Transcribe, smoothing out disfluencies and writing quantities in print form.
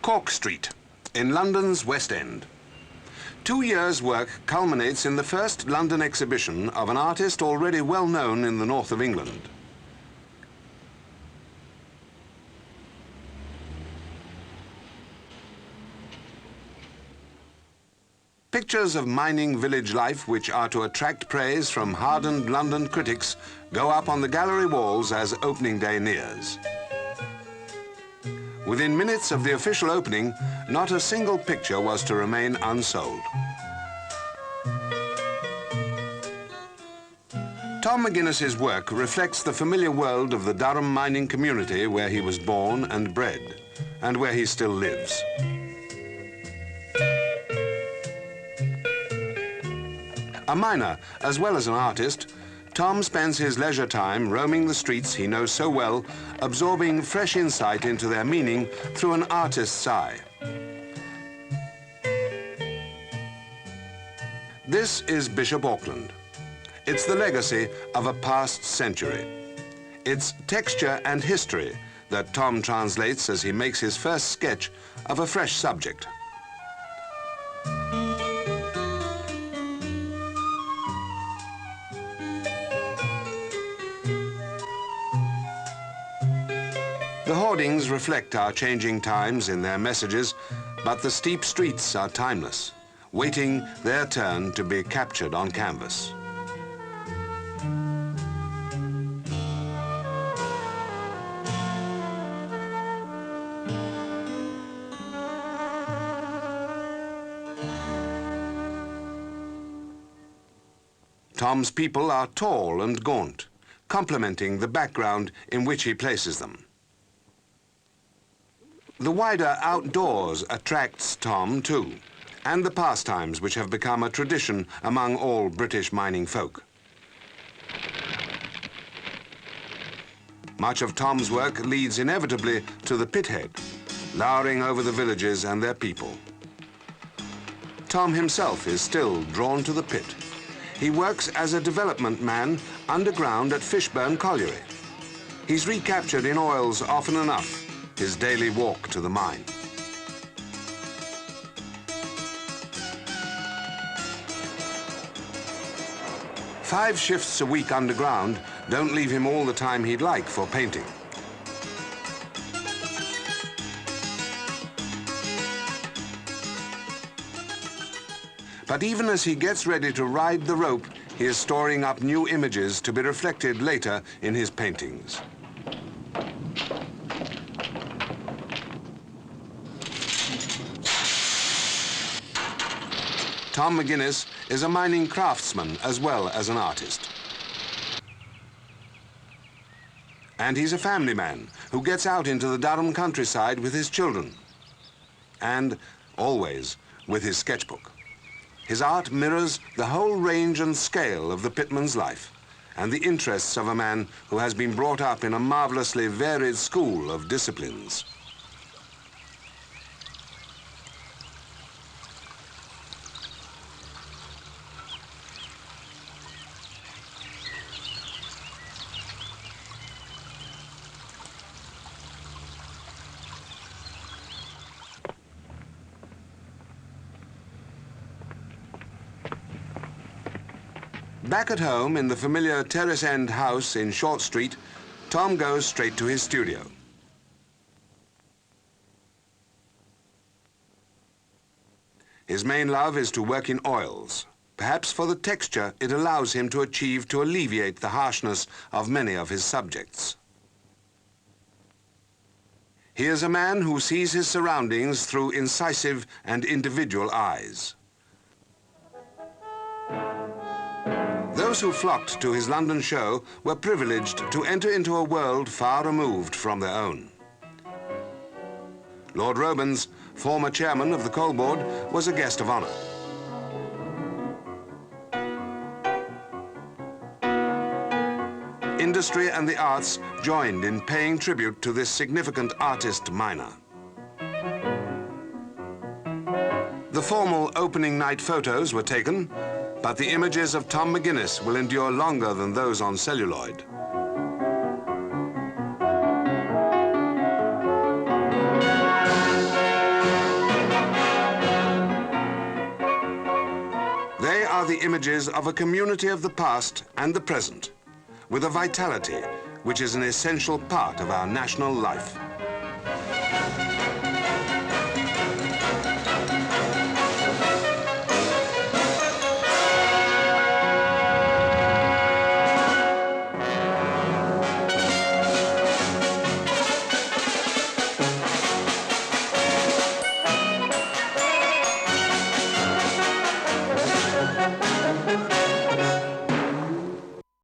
Cork Street, in London's West End. 2 years' work culminates in the first London exhibition of an artist already well known in the north of England. Pictures of mining village life, which are to attract praise from hardened London critics, go up on the gallery walls as opening day nears. Within minutes of the official opening, not a single picture was to remain unsold. Tom McGuinness's work reflects the familiar world of the Durham mining community where he was born and bred, and where he still lives. A miner, as well as an artist, Tom spends his leisure time roaming the streets he knows so well, absorbing fresh insight into their meaning through an artist's eye. This is Bishop Auckland. It's the legacy of a past century. It's texture and history that Tom translates as he makes his first sketch of a fresh subject. The hoardings reflect our changing times in their messages, but the steep streets are timeless, waiting their turn to be captured on canvas. Tom's people are tall and gaunt, complementing the background in which he places them. The wider outdoors attracts Tom too, and the pastimes which have become a tradition among all British mining folk. Much of Tom's work leads inevitably to the pithead, lowering over the villages and their people. Tom himself is still drawn to the pit. He works as a development man underground at Fishburn Colliery. He's recaptured in oils often enough his daily walk to the mine. Five shifts a week underground don't leave him all the time he'd like for painting. But even as he gets ready to ride the rope, he is storing up new images to be reflected later in his paintings. Tom McGuinness is a mining craftsman as well as an artist. And he's a family man who gets out into the Durham countryside with his children. And always with his sketchbook. His art mirrors the whole range and scale of the pitman's life and the interests of a man who has been brought up in a marvelously varied school of disciplines. Back at home in the familiar terrace end house in Short Street, Tom goes straight to his studio. His main love is to work in oils, perhaps for the texture it allows him to achieve to alleviate the harshness of many of his subjects. He is a man who sees his surroundings through incisive and individual eyes. Those who flocked to his London show were privileged to enter into a world far removed from their own. Lord Robens, former chairman of the Coal Board, was a guest of honour. Industry and the arts joined in paying tribute to this significant artist-miner. The formal opening night photos were taken, but the images of Tom McGuinness will endure longer than those on celluloid. They are the images of a community of the past and the present, with a vitality which is an essential part of our national life.